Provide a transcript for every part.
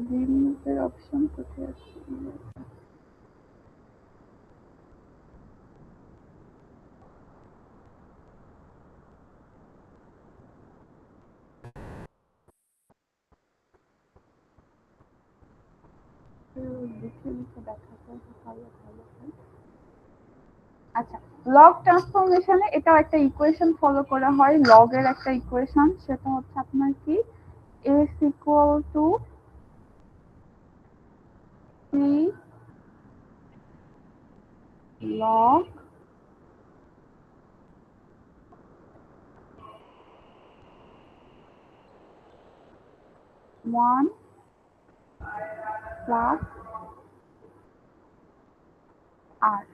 রিমুভের option কোথায় আছে? আচ্ছা, লগ ট্রান্সফরমেশনে এটাও একটা ইকুয়েশন ফলো করা হয়, লগ এর একটা ইকুয়েশন, সেটা হচ্ছে আপনার কি s equal to c log 1 plus r।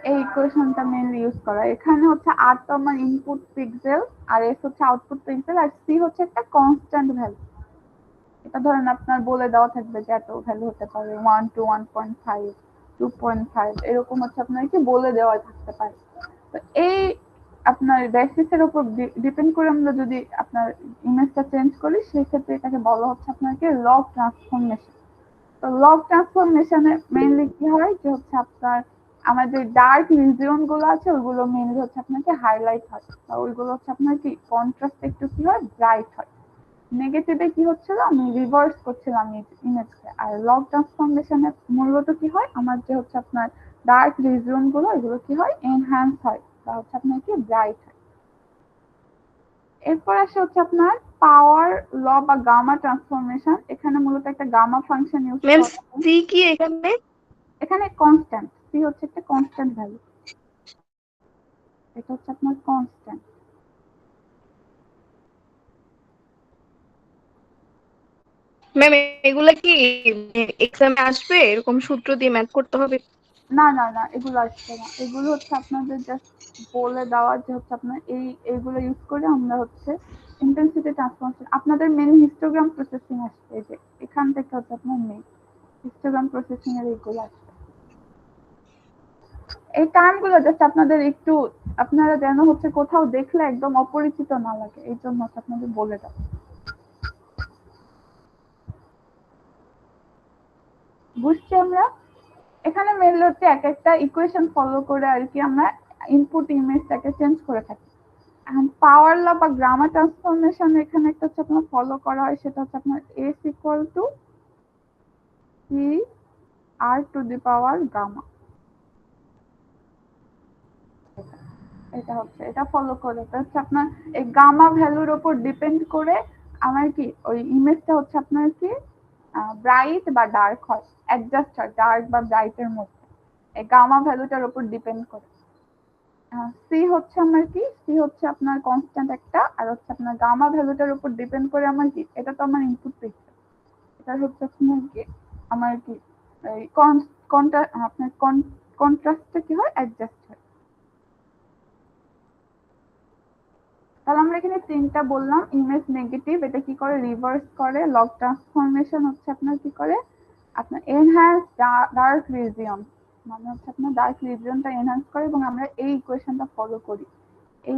এই ইকুয়েশনটা মেইনলি ইউজ করা। এখানে হচ্ছে r তো আমার ইনপুট পিক্সেল, আর s হচ্ছে আউটপুট পিক্সেল, আর c হচ্ছে একটা কনস্ট্যান্ট ভ্যালু। এটা ধরেন আপনার বলে দেওয়া থাকবে যে এত ভ্যালু হতে পারে 1 to 1.5 2.5, এরকম হচ্ছে আপনার কি বলে দেওয়া থাকতে পারে। তো এই আপনার বেসিসের উপর ডিপেন্ড করে আমরা যদি আপনার ইমেজটা চেঞ্জ করি, সেই ক্ষেত্রে এটাকে বলা হচ্ছে আপনাকে লগ ট্রান্সফরমেশন। তো লগ ট্রান্সফরমেশনে মেইনলি কি হয় যে হচ্ছে আপনার আমাদের ডার্ক রিজিয়ন গুলো আছে ওইগুলো মেইনলি হচ্ছে আপনাকে হাইলাইট হয়, ওইগুলো হচ্ছে আপনার কি কন্ট্রাস্ট একটু কি হয় ব্রাইট হয়। নেগেটিভে কি হচ্ছিল, আমি রিভার্স করছিলাম ইমেজকে। আর লগ ট্রান্সফরমেশনে মূলত কি হয়, আমার যে হচ্ছে আপনার ডার্ক রিজিয়ন গুলো এগুলো কি হয় এনহ্যান্স হয় বা হচ্ছে আপনার কি ব্রাইট হয়। এরপর আসে হচ্ছে আপনার পাওয়ার ল বা গামা ট্রান্সফরমেশন। এখানে মূলত একটা গামা ফাংশন ইউজ ম্যাম করা হয়। সি কি এখানে? এখানে কনস্ট্যান্ট, সি হচ্ছে একটা কনস্ট্যান্ট ভ্যালু, এটা হচ্ছে আপনার কনস্ট্যান্ট। ম্যাম এগুলা কি এক্সামে আসবে? এরকম সূত্র দিয়ে ম্যাথ করতে হবে? না না না, এগুলো আসছে না, এগুলো হচ্ছে আপনাদের জাস্ট বলে দেওয়া যে হচ্ছে আপনার এইগুলো ইউজ করে আমরা হচ্ছে ইন্টেন্সিটি ট্রান্সফরমেশন, আপনাদের মেন হিস্টোগ্রাম প্রসেসিং আসছে, এই যে এখান থেকে হচ্ছে আপনার মেন হিস্টোগ্রাম প্রসেসিং এর এইগুলো আসছে। এই টার্মগুলো জাস্ট আপনাদের একটু, আপনারা যেন হচ্ছে কোথাও দেখলে একদম অপরিচিত না লাগে, এই জন্য হচ্ছে আপনাদের বলে দেওয়া। বুঝছি আমরা। এখানে মেনলি হচ্ছে এক একটা ইকুয়েশন ফলো করে আর কি আমরা ইনপুট ইমেজটাকে চেঞ্জ করে থাকি। এখন পাওয়ার ল বা গামা ট্রান্সফরমেশন এখানে একটা হচ্ছে আপনার ফলো করা হয়, সেটা হচ্ছে আপনার s equal to c r to the power gamma. এটা হচ্ছে এটা ফলো করে, এটা হচ্ছে আপনার এই গামা ভ্যালুর উপর ডিপেন্ড করে আমার কি ওই ইমেজটা হচ্ছে আপনার কি ব্রাইট বা ডার্ক হয়, অ্যাডজাস্ট হয় ডার্ক বা ব্রাইটের মধ্যে, এই গামা ভ্যালুটার উপর ডিপেন্ড করে। সি হচ্ছে আমার কি, সি হচ্ছে আপনার কনস্ট্যান্ট একটা, আর হচ্ছে আপনার গামা ভ্যালুটার উপর ডিপেন্ড করে আমার কি, এটা তো আমার ইনপুট পিকচার, এটা হচ্ছে আপনার কি আমার কি এই আপনার কন্ট্রাস্টটা কি হয় অ্যাডজাস্ট হয়। তাহলে আমরা এখানে তিনটা বললাম, ইমেজ নেগেটিভ এটা কি করে রিভার্স করে, লগ ট্রান্সফরমেশন হচ্ছে আপনার কি করে আপনার এনহ্যান্স ডার্ক রিজিয়ন, মানে হচ্ছে আপনার ডার্ক রিজিয়নটা এনহ্যান্স করে, এবং আমরা এই ইকুয়েশনটা ফলো করি, এই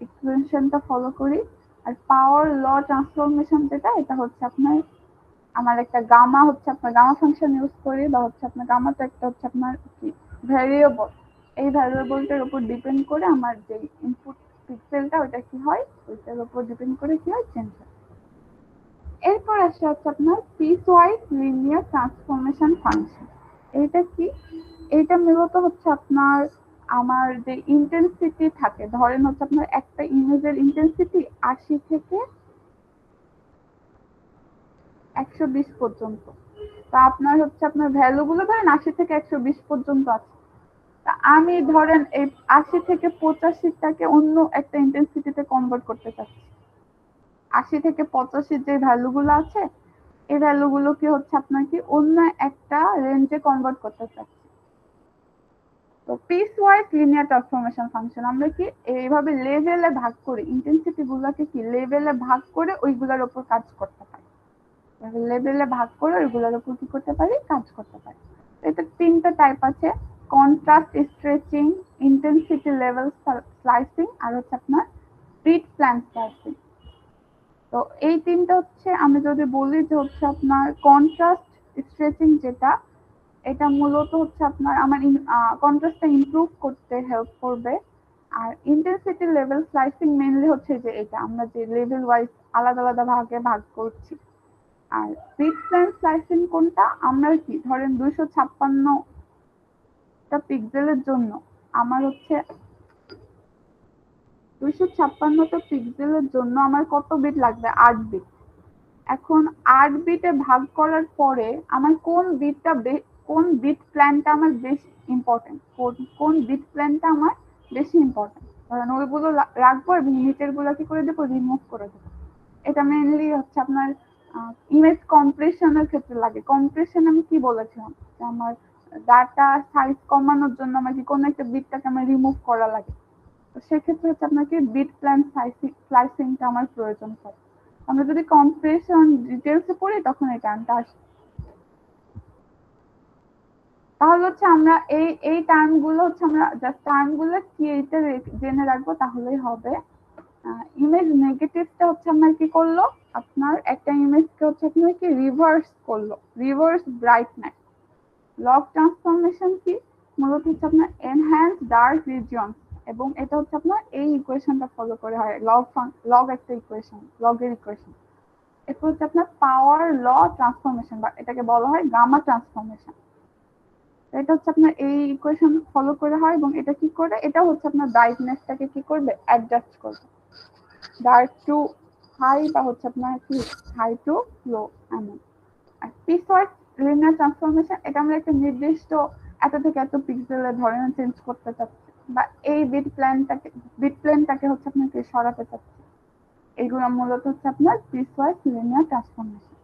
ইকুয়েশনটা ফলো করি। আর পাওয়ার ল ট্রান্সফরমেশন যেটা, এটা হচ্ছে আপনার আমার একটা গামা হচ্ছে আপনার গামা ফাংশন ইউজ করি, বা হচ্ছে আপনার গামাটা একটা হচ্ছে আপনার কি ভ্যারিয়েবল, এই ভ্যারিয়েবলটার উপর ডিপেন্ড করে আমার যে ইনপুট পিক্সেলটা ওটা কি হয়, ওইটার উপর ডিপেন্ড করে কি হয় চেঞ্জ হয়। এরপর আসে হচ্ছে আপনার piece wise linear transformation function. এইটা কি, এইটা মূলত হচ্ছে আপনার আমার যে ইন্টেন্সিটি থাকে, ধরেন হচ্ছে আপনার একটা ইমেজের ইন্টেন্সিটি 80 থেকে 120 পর্যন্ত, তা আপনার হচ্ছে আপনার ভ্যালু গুলো ধরেন 80 থেকে 120 পর্যন্ত আছে। তা আমি ধরেন এই 80 থেকে 85টাকে অন্য একটা ইন্টেন্সিটিতে কনভার্ট করতে চাচ্ছি। 80 থেকে 85 যে ভ্যালু গুলো আছে, এই ভ্যালু গুলোকে হচ্ছে আপনার কি অন্য একটা রেঞ্জে কনভার্ট করতে চাচ্ছি। তো piece wise linear transformation function আমরা কি এইভাবে লেভেলে ভাগ করে, ইন্টেন্সিটি গুলোকে কি লেভেলে ভাগ করে ওইগুলোর উপর কাজ করতে পারি, লেভেলে ভাগ করে ওইগুলোর উপর কি করতে পারি কাজ করতে পারি। এটা তিনটা টাইপ আছে, contrast stretching, intensity level slicing, আর হচ্ছে আপনার স্পিড প্ল্যান স্লাইসিং। তো তো এই তিনটা হচ্ছে আমি যদি বলি যে হচ্ছে আপনার কন্ট্রাস্ট স্ট্রেচিং যেটা, এটা মূলত হচ্ছে আপনার আমার কন্ট্রাস্টটা ইমপ্রুভ করতে হেল্প করবে। আর ইন্টেন্সিটি লেভেল স্লাইসিং মেইনলি হচ্ছে যে এটা আমরা যে লেভেল ওয়াইজ আলাদা আলাদা ভাগে ভাগ করছি। আর বিট প্লেন স্লাইসিং কোনটা, আমরা কি ধরেন 256টা পিক্সেলের জন্য আমার হচ্ছে 256টা পিক্সেলের জন্য আমার কত বিট লাগবে, 8 বিট। এখন 8 বিটে ভাগ করার পরে আমার কোন বিট প্ল্যানটা আমার বেশি ইম্পর্টেন্ট, কোন বিট প্ল্যানটা আমার বেশি ইম্পর্টেন্ট, কারণ ওইগুলো রাখবো এবং নিচের গুলো কি করে দেবো, রিমুভ করে দেবো। এটা মেইনলি হচ্ছে আপনার ইমেজ কম্প্রেশনের ক্ষেত্রে লাগে। কম্প্রেশন আমি কি বলেছিলাম, যে আমার ডাটা সাইজ কমানোর জন্য আমার কি কোনো একটা বিটটাকে আমার রিমুভ করা লাগে। তো সেক্ষেত্রে হচ্ছে আপনাকে বিট প্ল্যান স্লাইসিংটা আমার প্রয়োজন পড়ে। আমরা যদি কম্প্রেশন ডিটেলসে পড়ি তখন এই টার্মটা আসে। তাহলে হচ্ছে আমরা এই টার্মগুলো হচ্ছে আমরা জাস্ট টার্মগুলো কি এইটা জেনে রাখবো তাহলেই হবে। ইমেজ নেগেটিভটা হচ্ছে আপনার কি করলো, আপনার একটা ইমেজকে হচ্ছে আপনার কি রিভার্স করলো, রিভার্স ব্রাইটনেস। লগ ট্রান্সফরমেশন কি, মূলত হচ্ছে আপনার এনহ্যান্স ডার্ক রিজিয়ন, এবং এটা হচ্ছে আপনার এই ইকুয়েশনটা ফলো করে হয়। লগ একটা ইকুয়েশন, লগের ইকুয়েশন। এরপর হচ্ছে আপনার পাওয়ার ল ট্রান্সফরমেশন, বা এটাকে বলা হয় গামা ট্রান্সফরমেশন। এটা হচ্ছে আপনার এই ইকুয়েশন ফলো করে হয়, এবং এটা কি করে, এটা হচ্ছে আপনার ব্রাইটনেসটাকে কি করবে, অ্যাডজাস্ট করবে, ডার্ক টু হাই বা হচ্ছে আপনার কি হাই টু লো এমন। আর পিসওয়াইজ লিনিয়ার ট্রান্সফরমেশন, এটা আমরা একটা নির্দিষ্ট এত থেকে এত পিক্সেলের ধরনের চেঞ্জ করতে চাচ্ছি, বা এই বিট প্লেনটাকে হচ্ছে আপনাকে সরাতে চাচ্ছি। এগুলো মূলত হচ্ছে আপনার পিসওয়াইজ লিনিয়ার ট্রান্সফরমেশন।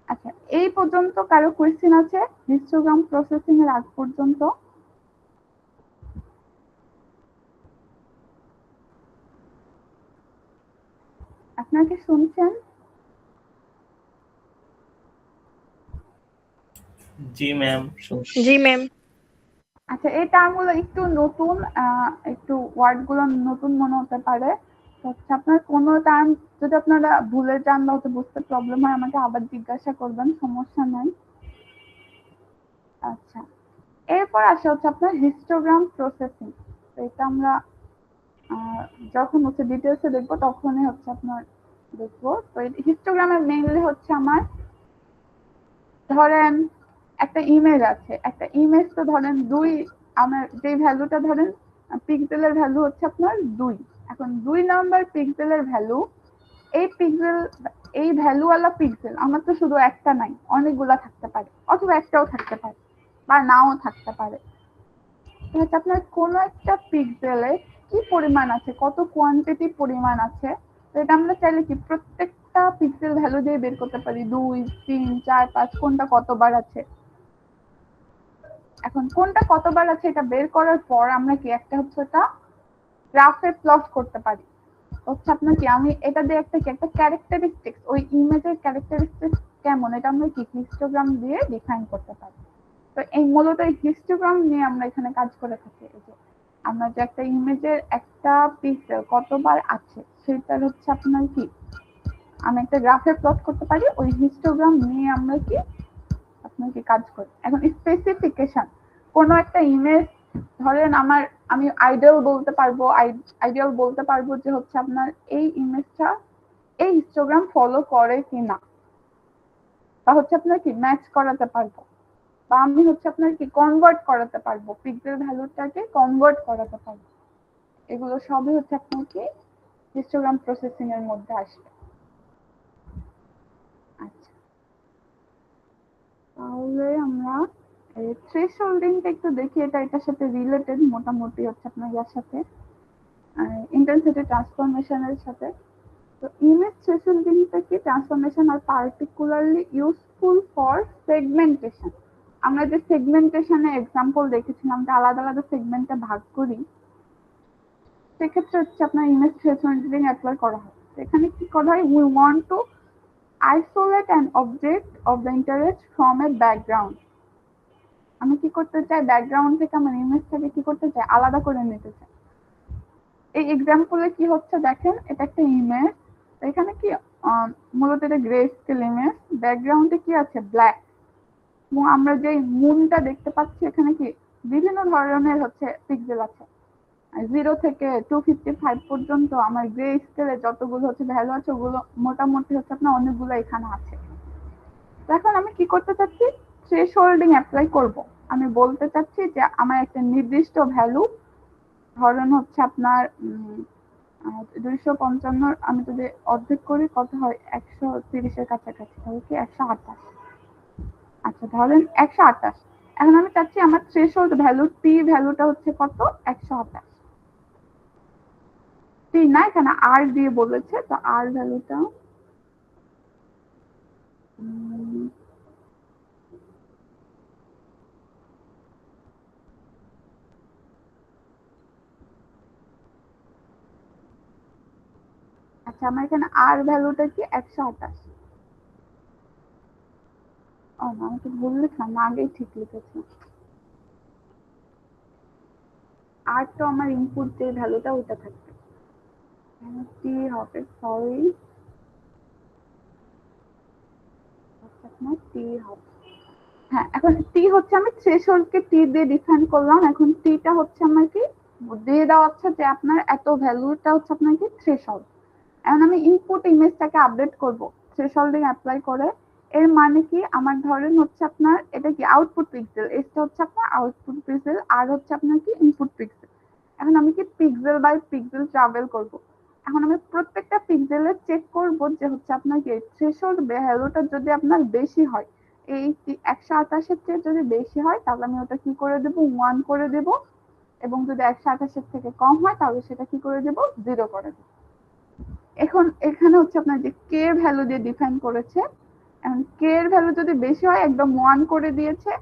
আচ্ছা, এই পর্যন্ত কারো কোয়েশ্চেন আছে হিস্টোগ্রাম প্রসেসিং এর আগ পর্যন্ত? আপনারা কি শুনছেন? জি ম্যাম। জি ম্যাম। আচ্ছা, এই টার্মগুলো একটু নতুন, একটু ওয়ার্ডগুলো নতুন মনে হতে পারে। হচ্ছে আপনার কোনো টার্ম যদি আপনারা ভুলে যান বা হয়তো বুঝতে প্রবলেম হয়, আমাকে আবার জিজ্ঞাসা করবেন, সমস্যা নাই। আচ্ছা, এরপর আসে হচ্ছে আপনার হিস্টোগ্রাম প্রসেসিং। তো এটা আমরা যখন হচ্ছে ডিটেলসে দেখবো তখনই হচ্ছে আপনার দেখবো। তো হিস্টোগ্রামে মেইনলি হচ্ছে আমার ধরেন একটা ইমেজ আছে, একটা ইমেজ তো ধরেন দুই, আমার যে ভ্যালুটা ধরেন পিক্সেলের ভ্যালু হচ্ছে আপনার 2। এখন 2 নাম্বার পিক্সেলের ভ্যালু, এই ভ্যালুওয়ালা পিক্সেল আমার তো শুধু একটা নাই, অনেকগুলা থাকতে পারে, অথবা একটাও থাকতে পারে বা নাও থাকতে পারে। হচ্ছে আপনার কোন একটা পিক্সেলে কি পরিমাণ আছে, কত কোয়ান্টিটি পরিমাণ আছে, তো এটা আমরা চাইলে কি প্রত্যেকটা পিক্সেল ভ্যালু দিয়ে বের করতে পারি, 2, 3, 4, 5 কোনটা কতবার আছে। এখন কোনটা কতবার আছে এটা বের করার পর আমরা কি একটা হচ্ছে এটা গ্রাফে প্লট করতে পারি। হচ্ছে আপনার কি আমি এটা দিয়ে একটা ক্যারেক্টারিস্টিক্স, ওই ইমেজের ক্যারেক্টারিস্টিক্স কেমন, এটা আমরা কি হিস্টোগ্রাম দিয়ে ডিফাইন করতে পারি। তো এই মূলত এই হিস্টোগ্রাম নিয়ে আমরা এখানে কাজ করে থাকি। এই যে আমরা যে একটা ইমেজের একটা পিক্সেল কতবার আছে সেটার হচ্ছে আপনার কি আমি একটা গ্রাফে প্লট করতে পারি, ওই হিস্টোগ্রাম নিয়ে আমরা কি আপনার কি কাজ করি। এখন স্পেসিফিকেশন, কোনো একটা ইমেজ ধরেন আমি আইডিয়াল বলতে পারবো যে হচ্ছে আপনার এই ইমেজটা এই হিস্টোগ্রাম ফলো করে কিনা, বা হচ্ছে আপনার কি ম্যাচ করাতে পারবো, বা আমি হচ্ছে আপনার কি কনভার্ট করাতে পারবো, পিক্সেল ভ্যালুটাকে কনভার্ট করাতে পারবো। এগুলো সবই হচ্ছে আপনার কি হিস্টোগ্রাম প্রসেসিং এর মধ্যে আসবে। আচ্ছা, তাহলে আমরা থ্রেশহোল্ডিংটা একটু দেখি, এটার সাথে রিলেটেড মোটামুটি হচ্ছে আপনার ইয়ার সাথে ইন্টেন্সিটি ট্রান্সফরমেশনের সাথে। তো ইমেজ থ্রেশহোল্ডিংটা কি, ট্রান্সফরমেশন আর পার্টিকুলারলি ইউজফুল ফর সেগমেন্টেশন। আমরা যে সেগমেন্টেশনের এক্সাম্পল দেখেছিলাম, যে আলাদা আলাদা সেগমেন্টে ভাগ করি, সেক্ষেত্রে হচ্ছে আপনার ইমেজ থ্রেশহোল্ডিং অ্যাপ্লাই করা হয়। এখানে কি করা হয়, we want to isolate an object of the interest from a background। আমি কি করতে চাই, ব্যাকগ্রাউন্ড থেকে আমার ইমেজটাকে কি করতে চাই, আলাদা করে নিতে চাই। এই এক্সাম্পলে কি হচ্ছে দেখেন, এটা একটা ইমেজ, এখানে কি মূলত এটা গ্রে স্কেল ইমেজ, ব্যাকগ্রাউন্ডে কি আছে ব্ল্যাক, এবং আমরা যে মুনটা দেখতে পাচ্ছি এখানে কি বিভিন্ন ধরনের হচ্ছে পিক্সেল আছে, 0 থেকে 255 পর্যন্ত আমার গ্রে স্কেলে যতগুলো হচ্ছে ভ্যালু আছে ওগুলো মোটামুটি হচ্ছে আপনার অনেকগুলো এখানে আছে। এখন আমি কি করতে চাচ্ছি, থ্রেশহোল্ডিং অ্যাপ্লাই করব। আমি বলতে চাচ্ছি যে আমার একটা নির্দিষ্ট ভ্যালু, ধরেন হচ্ছে আপনার 255 আমি যদি অর্ধেক করি কত হয়, 130-এর কাছাকাছি, তাহলে কি 128। আচ্ছা ধরেন 128। এখন আমি চাচ্ছি আমার থ্রেশহোল্ড ভ্যালু টি ভ্যালুটা হচ্ছে কত, 128। টি না, এখানে আর দিয়ে বলেছে, তো আর ভ্যালুটা আচ্ছা আমার এখানে আর ভ্যালুটা কি 128। ও না, আমি তো ভুল লিখলাম, আগেই ঠিক লিখেছি। আর তো আমার ইনপুট যে ভ্যালুটা ওটা থাকবে, টি হবে, সরি আপনার টি হবে। হ্যাঁ, এখন টি হচ্ছে আমি থ্রেশহোল্ডকে টি দিয়ে ডিফাইন করলাম, এখন টিটা হচ্ছে আমার কি দিয়ে দেওয়া হচ্ছে যে আপনার এত ভ্যালুটা হচ্ছে আপনার কি থ্রেশহোল্ড। এখন আমি ইনপুট ইমেজটাকে আপডেট করব থ্রেশহোল্ডিং অ্যাপ্লাই করে। এর মানে কি, আমার ধরেন হচ্ছে আপনার এটা কি আউটপুট পিক্সেল, এটা হচ্ছে আপনার আউটপুট পিক্সেল, আর হচ্ছে আপনার কি ইনপুট পিক্সেল। এখন আমি কি পিক্সেল বাই পিক্সেল ট্রাভেল করব। এখন আমি প্রত্যেকটা পিক্সেলে চেক করব যে হচ্ছে আপনার কি থ্রেশহোল্ড ভ্যালুটা যদি আপনার বেশি হয়, এই 128-এর চেয়ে যদি বেশি হয় তাহলে আমি ওটা কি করে দেব, 1 করে দেব, এবং যদি 128-এর থেকে কম হয় তাহলে সেটা কি করে দেব, 0 করে দেব। এখন এখানে হচ্ছে আপনার যে কে এর ভ্যালু দিয়ে ডিফাইন করেছে, এখন কে এর ভ্যালু যদি বেশি হয় একদম 1 করে দিয়েছে,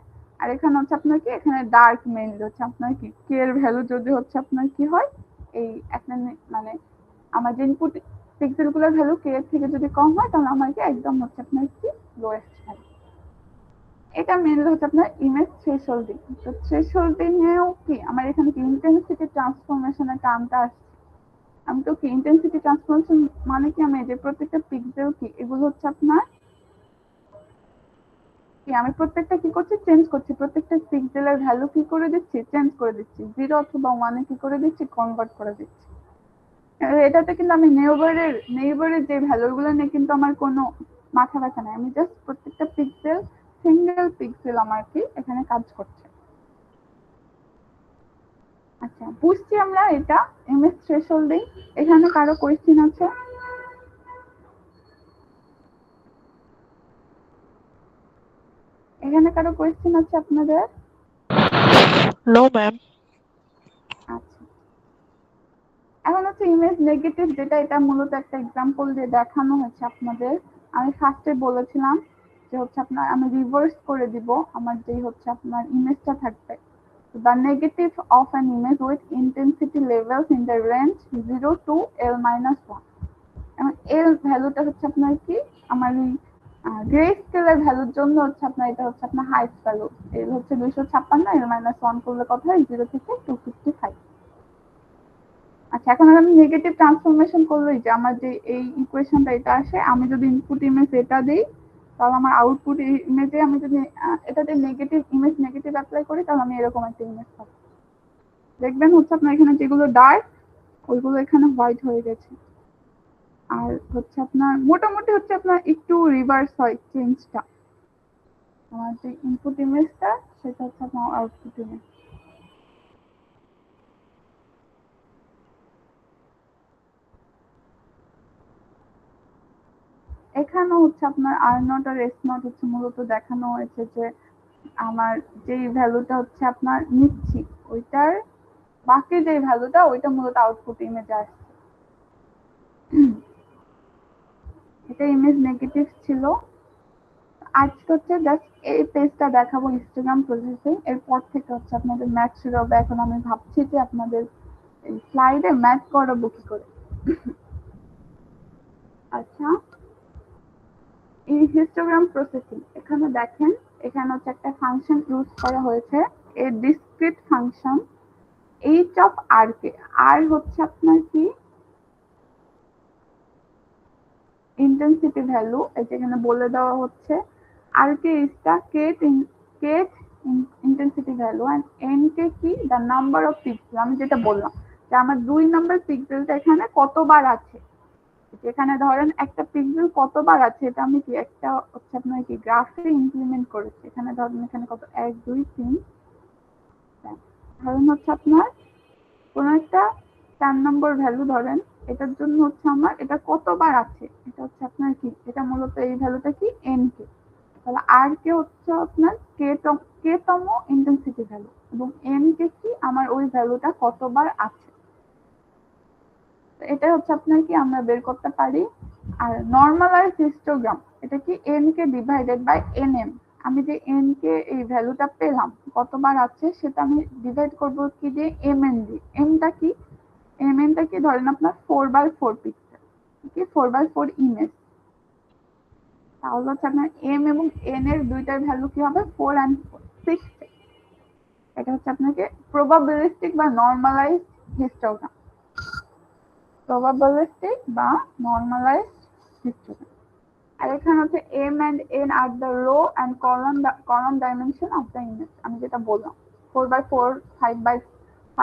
আর এখানে হচ্ছে আপনার কি এখানে ডার্ক মেইনলি হচ্ছে আপনার কি কে এর ভ্যালু যদি হচ্ছে আপনার কি হয়, এই একটা মানে আমার যে ইনপুট পিক্সেল গুলোর ভ্যালু কে এর থেকে যদি কম হয় তাহলে আমার কি একদম হচ্ছে আপনার কি লোয়েস্ট ভ্যালু। এটা মেইনলি হচ্ছে আপনার ইমেজ থ্রেশহোল্ডিং। তো থ্রেশহোল্ডিং এও কি আমার এখানে কি ইন্টেন্সিটি ট্রান্সফরমেশনের টার্মটা আসছে। আমি তো কি ইন্টেন্সিটি ট্রান্সফরমেশন মানে কি, আমি যে প্রত্যেকটা পিক্সেল কি এগুলো হচ্ছে আপনার কি আমি প্রত্যেকটা কি করছি চেঞ্জ করছি, প্রত্যেকটা পিক্সেলের ভ্যালু কি করে দিচ্ছি চেঞ্জ করে দিচ্ছি, 0 অথবা 1 এ কি করে দিচ্ছি কনভার্ট করে দিচ্ছি। এটাতে কিন্তু আমি নেইবারের যে ভ্যালুগুলো নিয়ে কিন্তু আমার কোনো মাথা ব্যথা নাই, আমি জাস্ট প্রত্যেকটা পিক্সেল সিঙ্গেল পিক্সেল আমার কি এখানে কাজ করছে। আচ্ছা বুঝছি আমরা এটা ইমেজ থ্রেশহোল্ডিং। এখানে কারো কোয়েশ্চেন আছে? এখানে কারো কোয়েশ্চেন আছে আপনাদের? No ma'am. আচ্ছা, এখন হচ্ছে ইমেজ নেগেটিভ, যেটা এটা মূলত একটা এক্সাম্পল দিয়ে দেখানো হয়েছে আপনাদের। আমি ফার্স্টে বলেছিলাম যে হচ্ছে আপনার আমি রিভার্স করে দিব আমার যেই হচ্ছে আপনার ইমেজটা থাকবে, the negative of an image with intensity levels in the range 0 to L-1। এবং এল ভ্যালুটা হচ্ছে আপনার কি আমার গ্রে স্কেলের ভ্যালুর জন্য হচ্ছে আপনার এটা হচ্ছে আপনার হাইস্ট ভ্যালু, এল হচ্ছে 256, L-1 করলে কত হয় 0 থেকে 255। আচ্ছা এখন আমি নেগেটিভ ট্রান্সফরমেশন করলেই যে আমার যে এই ইকুয়েশনটা এটা আসে, আমি যদি ইনপুট ইমেজ এটা দিই তাহলে আমার আউটপুট ইমেজে আমি যদি এটাতে নেগেটিভ ইমেজ নেগেটিভ অ্যাপ্লাই করি তাহলে আমি এরকম একটা ইমেজ পাবো। দেখবেন হচ্ছে আপনার এখানে যেগুলো ডার্ক ওইগুলো এখানে হোয়াইট হয়ে গেছে, আর হচ্ছে আপনার মোটামুটি হচ্ছে আপনার একটু রিভার্স হয় চেঞ্জটা, আমার যে ইনপুট ইমেজটা সেটা হচ্ছে আপনার আউটপুট ইমেজ। এখানেও হচ্ছে আপনার আর নট আর এস নট হচ্ছে মূলত দেখানো হয়েছে যে আমার যেই ভ্যালুটা হচ্ছে আপনার নিচ্ছি ওইটার বাকি যে ভ্যালুটা ওইটা মূলত আউটপুট ইমেজে আসছে। এটা ইমেজ নেগেটিভ ছিল। আজকে হচ্ছে জাস্ট এই পেজটা দেখাবো ইনস্টাগ্রাম প্রসেসিং, এরপর থেকে হচ্ছে আপনাদের ম্যাথ শুরু হবে। এখন আমি ভাবছি যে আপনাদের এই স্লাইডে ম্যাথ করাবো কি করে। আচ্ছা এই হিস্টোগ্রাম প্রসেসিং এখানে দেখেন, এখানে হচ্ছে একটা ফাংশন ইউজ করা হয়েছে, এ ডিসক্রিট ফাংশন এইচ অফ আর কে। আর হচ্ছে আপনার কি ইন্টেন্সিটি ভ্যালু, এটা এখানে বলে দেওয়া হচ্ছে। R k is the kth intensity value and n k কি দ্য নাম্বার অফ পিক্সেল। আমি যেটা বললাম যে আমার 2 নাম্বার পিক্সেলটা এখানে কতবার আছে, এখানে ধরেন একটা পিক্সেল কতবার আছে এটা আমি কি একটা হচ্ছে আপনার কি গ্রাফে ইমপ্লিমেন্ট করেছি। এখানে ধরেন এখানে কত 1 2 3 ধরেন হচ্ছে আপনার কোন একটা 4 নম্বর ভ্যালু ধরেন, এটার জন্য হচ্ছে আমার এটা কতবার আছে, এটা হচ্ছে আপনার কি এটা মূলত এই ভ্যালুটা কি এন কে। তাহলে আর কে হচ্ছে আপনার কে তম ইন্টেন্সিটি ভ্যালু এবং এন কে কি আমার ওই ভ্যালুটা কতবার আছে, এটা হচ্ছে আপনার কি আমরা বের করতে পারি। আর নর্মালাইজড হিস্টোগ্রাম এটা কি N K divided by N M. আমি যে এন কে এই ভ্যালুটা পেলাম কতবার আছে সেটা আমি ডিভাইড করব কি দিয়ে এম এন দিয়ে। এমটা কি এমএনটা কি ধরেন আপনার 4x4 পিক্সেল, কি 4x4 ইমেজ। তাহলে হচ্ছে আপনার এম এবং এন এর দুইটার ভ্যালু কি হবে 4 and 6। এটা হচ্ছে আপনাকে প্রবাবিলিস্টিক বা নর্মালাইজড হিস্টোগ্রাম, প্রবাবিলিস্টিক বা নর্মালাইজড হিস্টোগ্রাম। আর এখানে হচ্ছে M and N are the row and column dimension of the image. আমি যেটা বললাম 4x4 5x5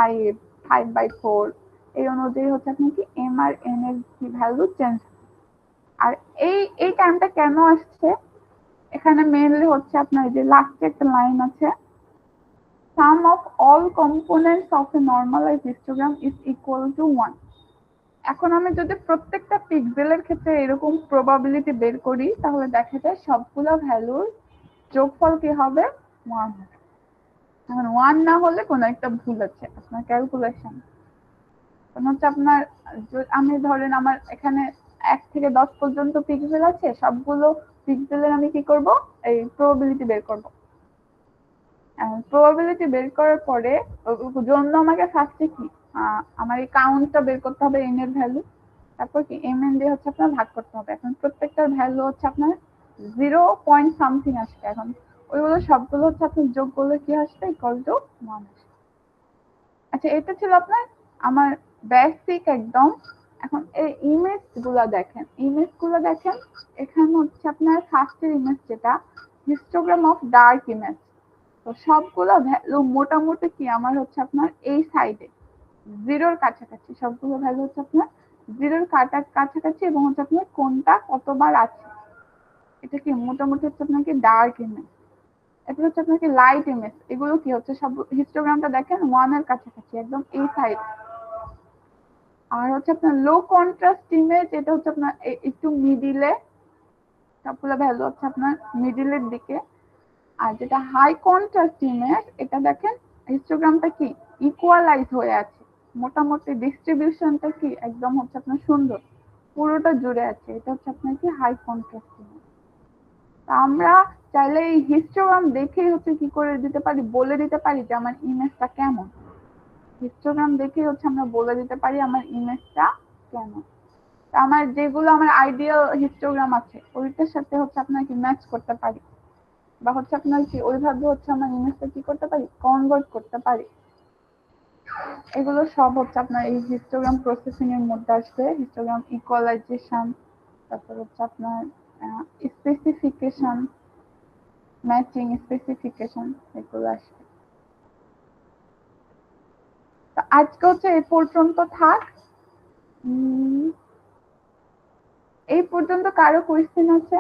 5x4 এই অনুযায়ী হচ্ছে আপনি কি এম আর এন এর কি ভ্যালু চেঞ্জ। আর এই টাইমটা কেন আসছে এখানে মেইনলি হচ্ছে আপনার যে লাস্টে একটা লাইন আছে sum of all components of a normalized histogram is equal to 1। এখন আমি যদি প্রত্যেকটা পিক্সেলের ক্ষেত্রে এরকম প্রবাবিলিটি বের করি তাহলে দেখা যায় সবগুলো ভ্যালুর যোগফল কি হবে 1 হবে। এখন 1 না হলে কোনো একটা ভুল আছে আপনার ক্যালকুলেশন। হচ্ছে আপনার আমি ধরেন আমার এখানে 1 থেকে 10 পর্যন্ত পিক্সেল আছে, সবগুলো পিক্সেলের আমি কি করব এই প্রবাবিলিটি বের করব। প্রবাবিলিটি বের করার পরে জন্য আমাকে ফার্স্টে কি আমার এই কাউন্টটা বের করতে হবে এন এর ভ্যালু, তারপর কি এম এন দিয়ে হচ্ছে আপনার ভাগ করতে হবে। এখন প্রত্যেকটার ভ্যালু হচ্ছে আপনার 0 পয়েন্ট সামথিং আসবে। এখন ওইগুলো সবগুলো হচ্ছে আপনার যোগ করলে কি আসবে ইকুয়াল টু 1 আসবে। আচ্ছা এটা ছিল আপনার আমার বেসিক একদম। এখন এই ইমেজগুলো দেখেন এখানে হচ্ছে আপনার ফার্স্টের ইমেজ যেটা হিস্টোগ্রাম অফ ডার্ক ইমেজ। তো সবগুলো ভ্যালু মোটামুটি কি আমার হচ্ছে আপনার এই সাইডে জিরোর কাছাকাছি, সবগুলো ভ্যালু হচ্ছে আপনার জিরোর কাছাকাছি এবং হচ্ছে আপনার কোনটা কতবার আছে এটা কি মোটামুটি হচ্ছে আপনার কি ডার্ক ইমেজ। এটা হচ্ছে আপনার কি লাইট ইমেজ, এগুলো কি হচ্ছে সব হিস্টোগ্রামটা দেখেন 1 এর কাছাকাছি একদম এই সাইড। আর হচ্ছে আপনার লো কন্ট্রাস্ট ইমেজ এটা হচ্ছে আপনার একটু মিডিলে, সবগুলো ভ্যালু হচ্ছে আপনার মিডিলের দিকে। আর যেটা হাই কন্ট্রাস্ট ইমেজ এটা দেখেন হিস্টোগ্রামটা কি ইকুয়ালাইজ হয়ে আছে, মোটামুটি ডিস্ট্রিবিউশনটা কি একদম হচ্ছে আপনার সুন্দর পুরোটা জুড়ে আছে, এটা হচ্ছে আপনার কি হাই কন্ট্রাস্ট ইমেজ। আমরা চাইলে এই হিস্টোগ্রাম দেখেই হচ্ছে কি করে দিতে পারি বলে দিতে পারি যে আমার ইমেজটা কেমন। হিস্টোগ্রাম দেখেই হচ্ছে আমরা বলে দিতে পারি আমার ইমেজটা কেমন। আমার যেগুলো আমার আইডিয়াল হিস্টোগ্রাম আছে ওইটার সাথে হচ্ছে আপনার কি ম্যাচ করতে পারি বা হচ্ছে আপনার কি ওইভাবে হচ্ছে আমার ইমেজটা কি করতে পারি কনভার্ট করতে পারি। এগুলো সব হচ্ছে আপনার এই হিস্টোগ্রাম প্রসেসিং এর মধ্যে আসবে। হিস্টোগ্রাম ইকুয়ালাইজেশন, তারপর হচ্ছে আপনার স্পেসিফিকেশন, ম্যাচিং স্পেসিফিকেশন এগুলো আসবে। তো আজকে হচ্ছে এই পর্যন্ত থাক। এই পর্যন্ত কারো কোয়েশ্চেন আছে?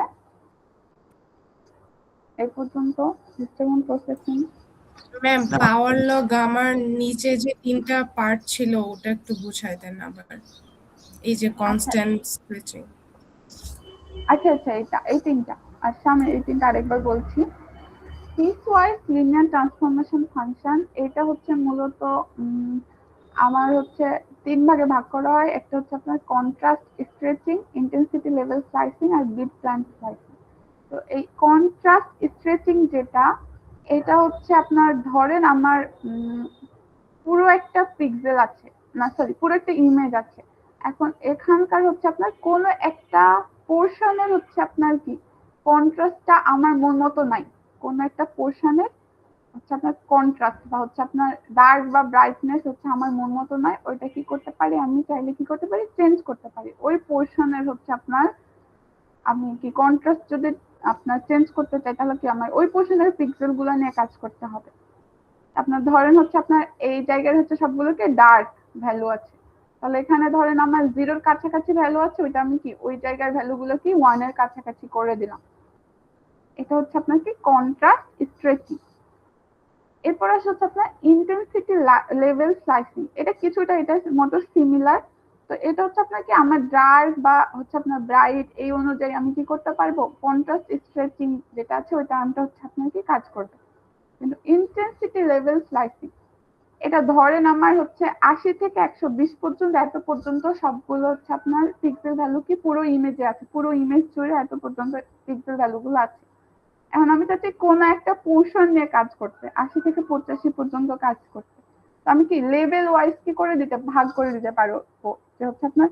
এই পর্যন্ত হিস্টোগ্রাম প্রসেসিং। ম্যাম পাওয়ার ল গামার নিচে যে তিনটা পার্ট ছিল ওটা একটু বুঝাই দেন আবার, এই যে কনস্ট্যান্ট স্ট্রেচিং। আচ্ছা এটা এই তিনটা, আচ্ছা আমি এই তিনটা আরেকবার বলছি। পিসওয়াইজ লিনিয়ার ট্রান্সফরমেশন ফাংশন এটা হচ্ছে মূলত আমার হচ্ছে 3 ভাগে ভাগ করা হয়। একটা হচ্ছে আপনার contrast stretching, intensity level slicing আর বিট প্ল্যান স্লাইসিং। তো এই কন্ট্রাস্ট স্ট্রেচিং যেটা এটা হচ্ছে আপনার ধরেন আমার পুরো একটা পিক্সেল আছে, না সরি পুরো একটা ইমেজ আছে। এখন এখানকার হচ্ছে আপনার কোন একটা পোর্শনের হচ্ছে আপনার কি কন্ট্রাস্টটা আমার মন মতো নাই, কোন একটা পোর্শনের হচ্ছে আপনার কন্ট্রাস্ট বা হচ্ছে আপনার ডার্ক বা ব্রাইটনেস হচ্ছে আমার মন মতো নয়, ওইটা কি করতে পারি আমি চাইলে কি করতে পারি চেঞ্জ করতে পারি। ওই পোর্শনের হচ্ছে আপনার আমি কি কন্ট্রাস্ট যদি আপনার চেঞ্জ করতে চাই তাহলে কি আমার ওই পোর্শনের পিক্সেল গুলো নিয়ে কাজ করতে হবে। আপনার ধরেন হচ্ছে আপনার এই জায়গায় হচ্ছে সবগুলোকে ডার্ক ভ্যালু আছে, তাহলে এখানে ধরেন আমার 0 এর কাছাকাছি ভ্যালু আছে, ওইটা আমি কি ওই জায়গার ভ্যালু গুলো কি 1 এর কাছাকাছি করে দিলাম। এটা হচ্ছে আপনার কি কন্ট্রাস্ট স্ট্রেচিং। এরপর আসে হচ্ছে আপনার ইন্টেন্সিটি লেভেল স্লাইসিং। এটা কিছুটা এটার মতো সিমিলার। তো এটা হচ্ছে আপনার কি আমার ডার্ক বা হচ্ছে আপনার ব্রাইট এই অনুযায়ী আমি কি করতে পারবো, কন্ট্রাস্ট স্ট্রেচিং যেটা আছে ওই টার্মটা হচ্ছে আপনার কি কাজ করবে। কিন্তু ইন্টেন্সিটি লেভেল স্লাইসিং এটা ধরেন আমার হচ্ছে 80 থেকে 120 পর্যন্ত, এত পর্যন্ত সবগুলো হচ্ছে আপনার পিক্সেল ভ্যালু কি পুরো ইমেজে আছে, পুরো ইমেজ জুড়ে এত পর্যন্ত পিক্সেল ভ্যালু গুলো আছে। এখন আমি চাচ্ছি কোনো একটা পোর্শন নিয়ে কাজ করতে, 80 থেকে 85 পর্যন্ত কাজ করতে। তো আমি কি লেভেল ওয়াইজ কি করে দিতে ভাগ করে দিতে পারবো, যে হচ্ছে আপনার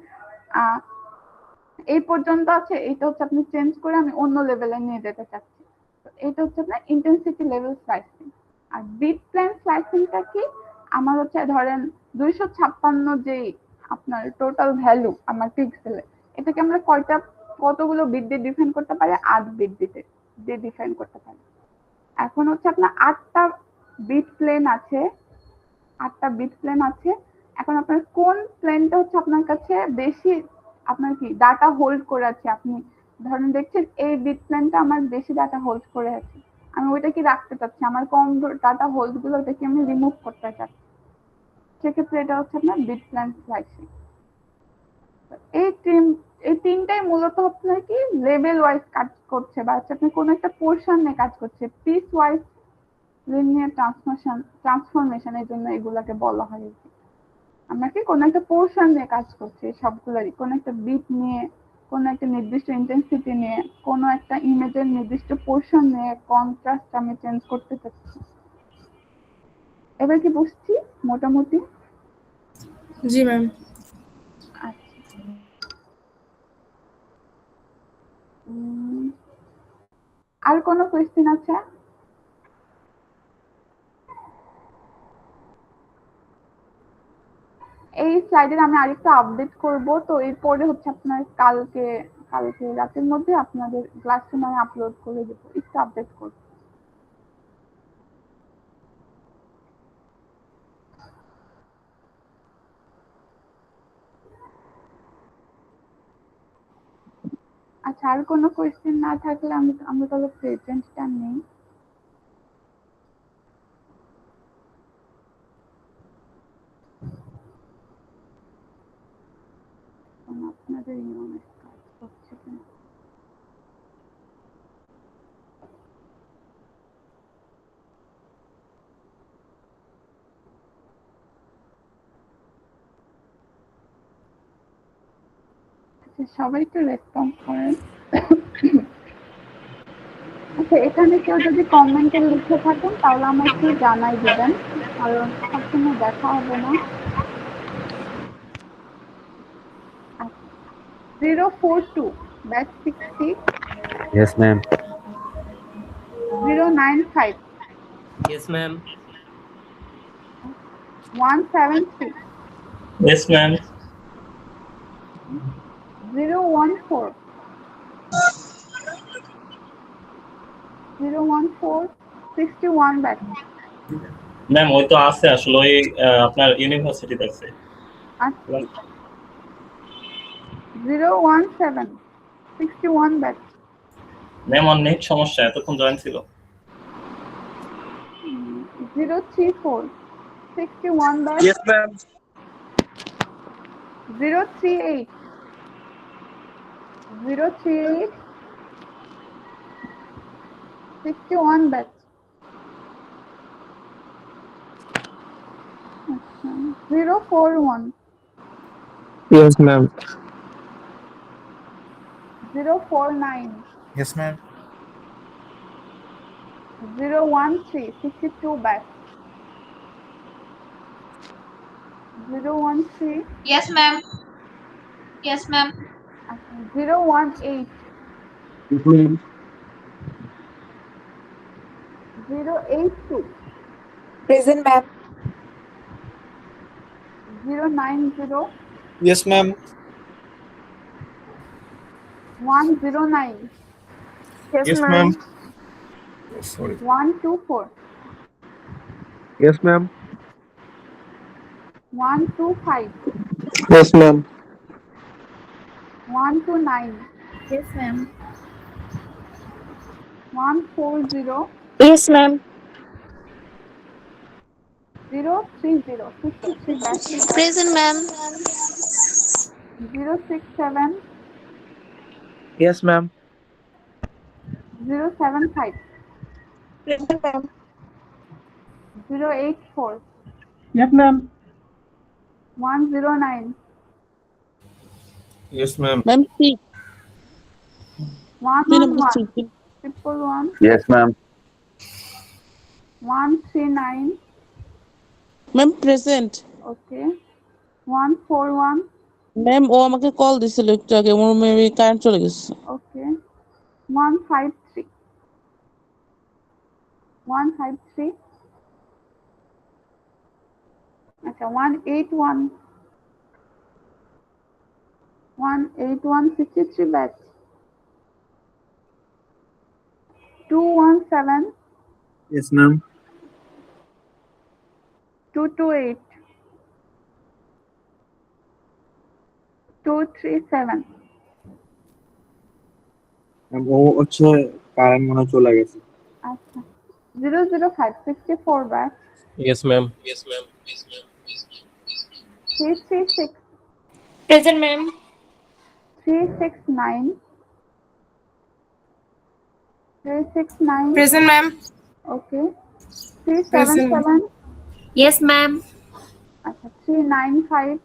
এই পর্যন্ত আছে, এইটা হচ্ছে আপনি চেঞ্জ করে আমি অন্য লেভেলে নিয়ে যেতে চাচ্ছি। তো এটা হচ্ছে আপনার ইন্টেন্সিটি লেভেল স্লাইসিং। আর বিট প্লেন স্লাইসিংটা কি, আমার হচ্ছে ধরেন 256 যেই আপনার টোটাল ভ্যালু আমার পিক্সেলে, এটাকে আমরা কতগুলো বিট দিয়ে ডিফাইন করতে পারি, 8 বিট দিয়ে ডিফাইন করতে পারি। এখন হচ্ছে আপনার 8টা বিট প্লেন আছে, 8টা বিট প্লেন আছে। এখন আপনার কোন প্লেনটা হচ্ছে আপনার কাছে বেশি আপনার কি ডাটা হোল্ড করে আছে, আপনি ধরেন দেখছেন এই বিট প্লেনটা আমার বেশি ডাটা হোল্ড করে আছে, আমি ওইটা কি রাখতে চাচ্ছি, আমার কম ডাটা হোল্ড গুলো ওটাকে আমি রিমুভ করতে চাচ্ছি, সেক্ষেত্রে এটা হচ্ছে আপনার বিট প্লেন স্লাইসিং। এই তিনটাই মূলত আপনার কি লেভেল ওয়াইজ কাজ করছে, বা হচ্ছে আপনি কোনো একটা পোর্শন নিয়ে কাজ করছে, পিস ওয়াইজ লিনিয়ার ট্রান্সফরমেশন, এর জন্য এগুলাকে বলা হয়। আমরা কি কোনো একটা পোর্শন নিয়ে কাজ করছি, সবগুলোরই কোনো একটা বিট নিয়ে, কোনো একটা নির্দিষ্ট ইন্টেন্সিটি নিয়ে, কোনো একটা ইমেজের নির্দিষ্ট পোর্শন নিয়ে কন্ট্রাস্ট আমি চেঞ্জ করতে চাচ্ছি। এবার কি বুঝছি মোটামুটি? জি ম্যাম। আচ্ছা, আর কোনো কোয়েশ্চেন আছে? এই স্লাইডের আমি আরেকটু আপডেট করব, তো এরপরে হচ্ছে আপনার কালকে রাতের মধ্যে আপনাদের ক্লাসরুমে আমি আপলোড করে দেবো, একটু আপডেট করব। আচ্ছা, আর কোনো কোয়েশ্চেন না থাকলে আমরা তাহলে প্রেজেন্টটা নেই। আপনাদের ইউনিট কাজ করছে কিনা। আচ্ছা, সবাই একটু রেসপন্স করেন। আচ্ছা, এখানে কেউ যদি কমেন্টে লিখে থাকেন তাহলে আমাকে একটু জানাই দিবেন, কারণ সবসময় দেখা হবে না। 042 batch 60 Yes, ma'am. 095 Yes, ma'am. 173 Yes, ma'am. 014 61 batch। Ma'am ওই তো আছে আসলে ওই আপনার ইউনিভার্সিটিতে আছে। আচ্ছা, 017 61 batch। ম্যাম ওর নেট সমস্যা, এতক্ষণ জয়েন ছিল। 034 61 batch। Yes, ma'am. 038 61 batch। 041 Yes, ma'am. 049 Yes, ma'am. 013 62 batch। 013 Yes, ma'am. Yes, ma'am. 018 Yes, ma'am. 082 Present, ma'am. 090 Yes, ma'am. 109. Yes, ma'am. Sorry. 124. Yes, ma'am. 125. Yes, ma'am. 129. Yes, ma'am. 140. Yes, ma'am. 030. 53 back. Present, ma'am. 067. Yes, ma'am. 075. Present, ma'am. 084. Yes, ma'am. 109. Yes, ma'am. Ma'am, three. Three number 111. three. 111. Yes, ma'am. 139. Ma'am, present. Okay. 141. Ma'am ও আমাকে call দিছিল একটু আগে ওর maybe current চলে গেছে Okay. 153. 153. Okay. 181. 181. 63 back. 217. Yes, ma'am. 228. 237. ও হচ্ছে current মনে হয় চলে গেছে। আচ্ছা 005 64 back. Yes, ma'am. 336. Present, ma'am. 369. 369. Present, ma'am. Okay. 377. Yes, ma'am. আচ্ছা 395.